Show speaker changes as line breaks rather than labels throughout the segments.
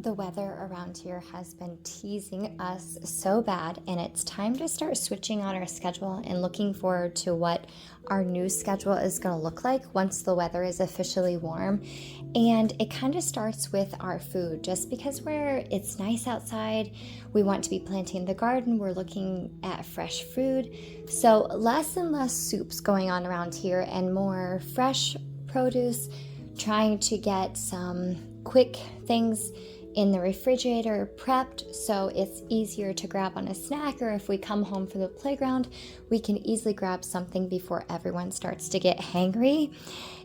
The weather around here has been teasing us so bad, and it's time to start switching on our schedule and looking forward to what our new schedule is going to look like once the weather is officially warm. And it kind of starts with our food. Just because it's nice outside, we want to be planting the garden, we're looking at fresh food. So less and less soups going on around here and more fresh produce, trying to get some quick things in the refrigerator prepped so it's easier to grab on a snack, or if we come home from the playground, we can easily grab something before everyone starts to get hangry.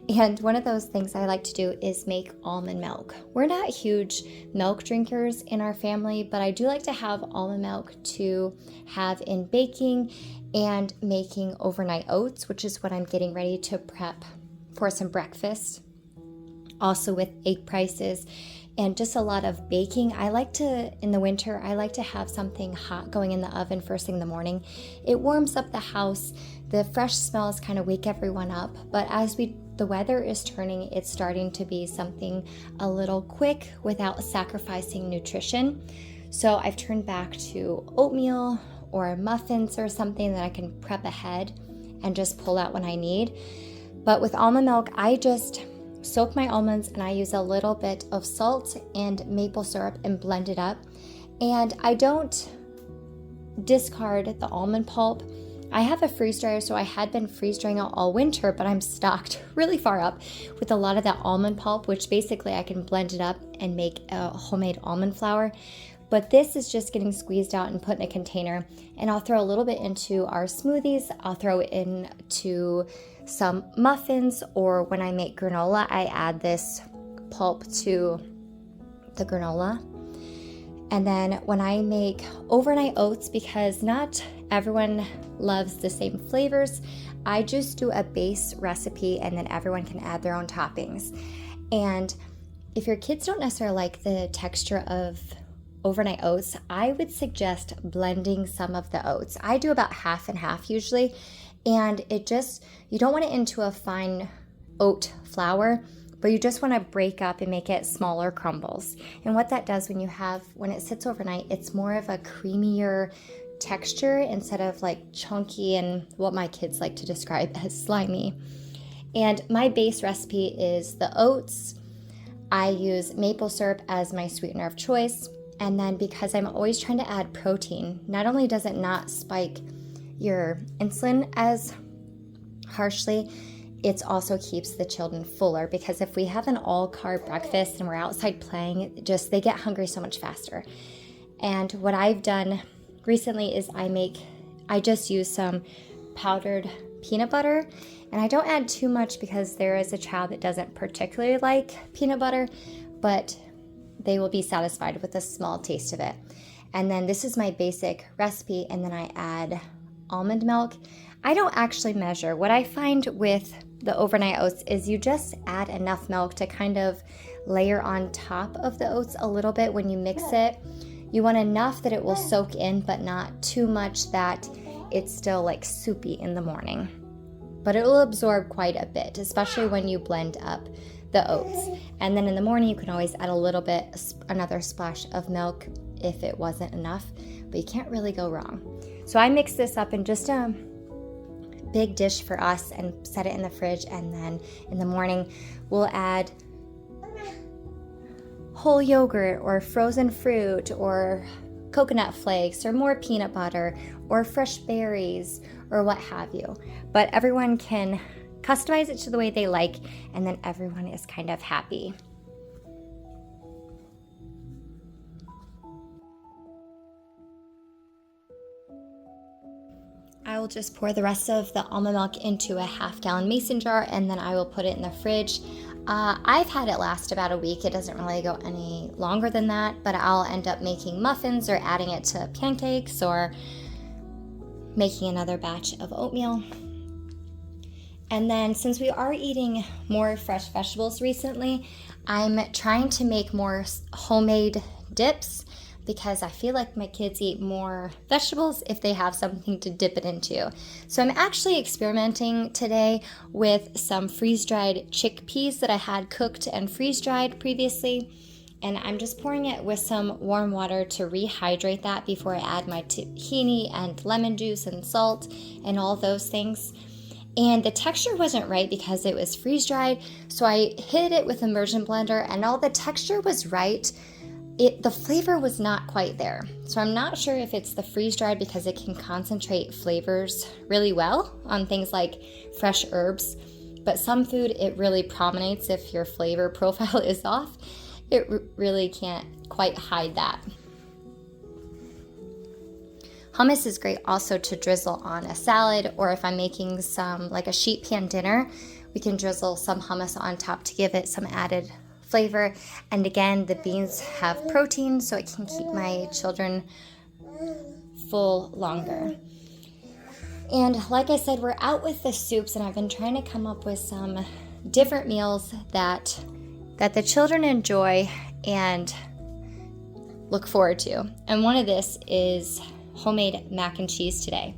And one of those things I like to do is make almond milk. We're not huge milk drinkers in our family, but I do like to have almond milk to have in baking and making overnight oats, which is what I'm getting ready to prep for some breakfast. Also with egg prices and just a lot of baking. In the winter, I like to have something hot going in the oven first thing in the morning. It warms up the house. The fresh smells kind of wake everyone up. But as the weather is turning, it's starting to be something a little quick without sacrificing nutrition. So I've turned back to oatmeal or muffins or something that I can prep ahead and just pull out when I need. But with almond milk, I just soak my almonds and I use a little bit of salt and maple syrup and blend it up. And I don't discard the almond pulp. I have a freeze dryer, so I had been freeze drying it all winter, but I'm stocked really far up with a lot of that almond pulp, which basically I can blend it up and make a homemade almond flour. But this is just getting squeezed out and put in a container, and I'll throw a little bit into our smoothies. I'll throw it into some muffins, or when I make granola, I add this pulp to the granola. And then when I make overnight oats, because not everyone loves the same flavors, I just do a base recipe and then everyone can add their own toppings. And if your kids don't necessarily like the texture of overnight oats, I would suggest blending some of the oats. I do about half and half usually, and you don't want it into a fine oat flour, but you just want to break up and make it smaller crumbles. And what that does when it sits overnight, it's more of a creamier texture instead of like chunky and what my kids like to describe as slimy. And my base recipe is the oats. I use maple syrup as my sweetener of choice. And then because I'm always trying to add protein, not only does it not spike your insulin as harshly, it also keeps the children fuller, because if we have an all-carb breakfast and we're outside playing, they get hungry so much faster. And what I've done recently is I just use some powdered peanut butter, and I don't add too much because there is a child that doesn't particularly like peanut butter, but they will be satisfied with a small taste of it. And then this is my basic recipe, and then I add almond milk. I don't actually measure. What I find with the overnight oats is you just add enough milk to kind of layer on top of the oats a little bit when you mix it. You want enough that it will soak in, but not too much that it's still like soupy in the morning. But it will absorb quite a bit, especially when you blend up the oats. And then in the morning, you can always add a little bit, another splash of milk if it wasn't enough, but you can't really go wrong. So I mix this up in just a big dish for us and set it in the fridge, and then in the morning we'll add whole yogurt or frozen fruit or coconut flakes or more peanut butter or fresh berries or what have you. But everyone can customize it to the way they like, and then everyone is kind of happy. I will just pour the rest of the almond milk into a half-gallon mason jar, and then I will put it in the fridge. I've had it last about a week. It doesn't really go any longer than that, but I'll end up making muffins or adding it to pancakes or making another batch of oatmeal. And then since we are eating more fresh vegetables recently, I'm trying to make more homemade dips, because I feel like my kids eat more vegetables if they have something to dip it into. So I'm actually experimenting today with some freeze-dried chickpeas that I had cooked and freeze-dried previously. And I'm just pouring it with some warm water to rehydrate that before I add my tahini and lemon juice and salt and all those things. And the texture wasn't right because it was freeze-dried, so I hit it with immersion blender and all the texture was right. The flavor was not quite there. So I'm not sure if it's the freeze-dried because it can concentrate flavors really well on things like fresh herbs, but some food, it really prominates if your flavor profile is off. It really can't quite hide that. Hummus is great also to drizzle on a salad, or if I'm making some like a sheet pan dinner, we can drizzle some hummus on top to give it some added flavor. And again, the beans have protein, so it can keep my children full longer. And like I said, we're out with the soups, and I've been trying to come up with some different meals that the children enjoy and look forward to. And one of this is homemade mac and cheese today.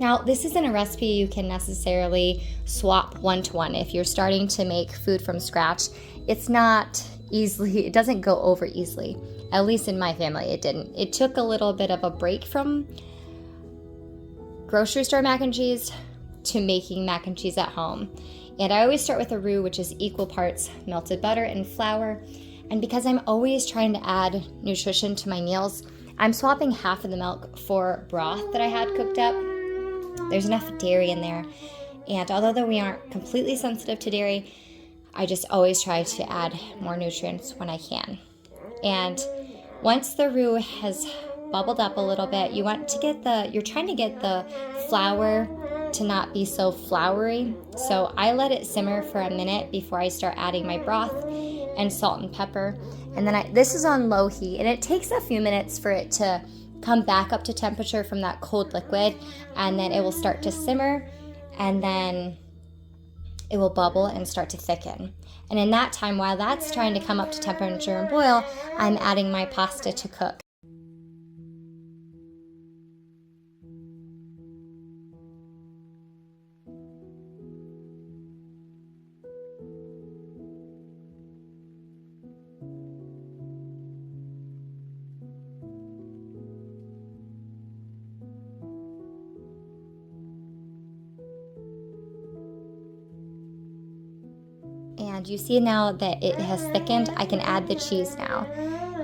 Now, this isn't a recipe you can necessarily swap one-to-one. If you're starting to make food from scratch, it doesn't go over easily. At least in my family, it didn't. It took a little bit of a break from grocery store mac and cheese to making mac and cheese at home. And I always start with a roux, which is equal parts melted butter and flour. And because I'm always trying to add nutrition to my meals, I'm swapping half of the milk for broth that I had cooked up. There's enough dairy in there. And although we aren't completely sensitive to dairy, I just always try to add more nutrients when I can. And once the roux has bubbled up a little bit, you're trying to get the flour to not be so floury. So I let it simmer for a minute before I start adding my broth and salt and pepper. And then this is on low heat, and it takes a few minutes for it to come back up to temperature from that cold liquid, and then it will start to simmer, and then it will bubble and start to thicken. And in that time, while that's trying to come up to temperature and boil, I'm adding my pasta to cook. And you see now that it has thickened, I can add the cheese now.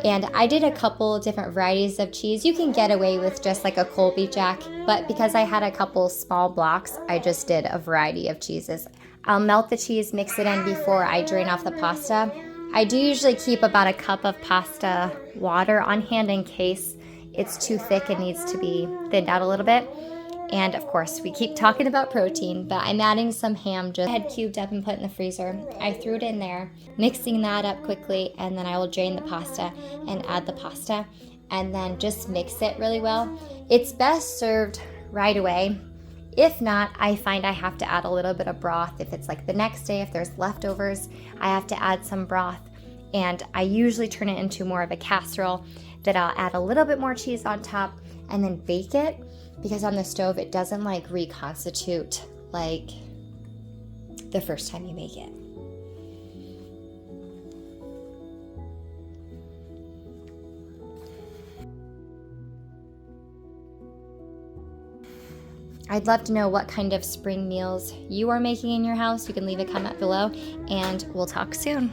And I did a couple different varieties of cheese. You can get away with just like a Colby Jack, but because I had a couple small blocks, I just did a variety of cheeses. I'll melt the cheese, mix it in before I drain off the pasta. I do usually keep about a cup of pasta water on hand in case it's too thick and needs to be thinned out a little bit. And of course, we keep talking about protein, but I'm adding some ham just had cubed up and put in the freezer. I threw it in there, mixing that up quickly, and then I will drain the pasta and add the pasta, and then just mix it really well. It's best served right away. If not, I find I have to add a little bit of broth. If it's like the next day, if there's leftovers, I have to add some broth, and I usually turn it into more of a casserole that I'll add a little bit more cheese on top and then bake it. Because on the stove, it doesn't like reconstitute like the first time you make it. I'd love to know what kind of spring meals you are making in your house. You can leave a comment below, and we'll talk soon.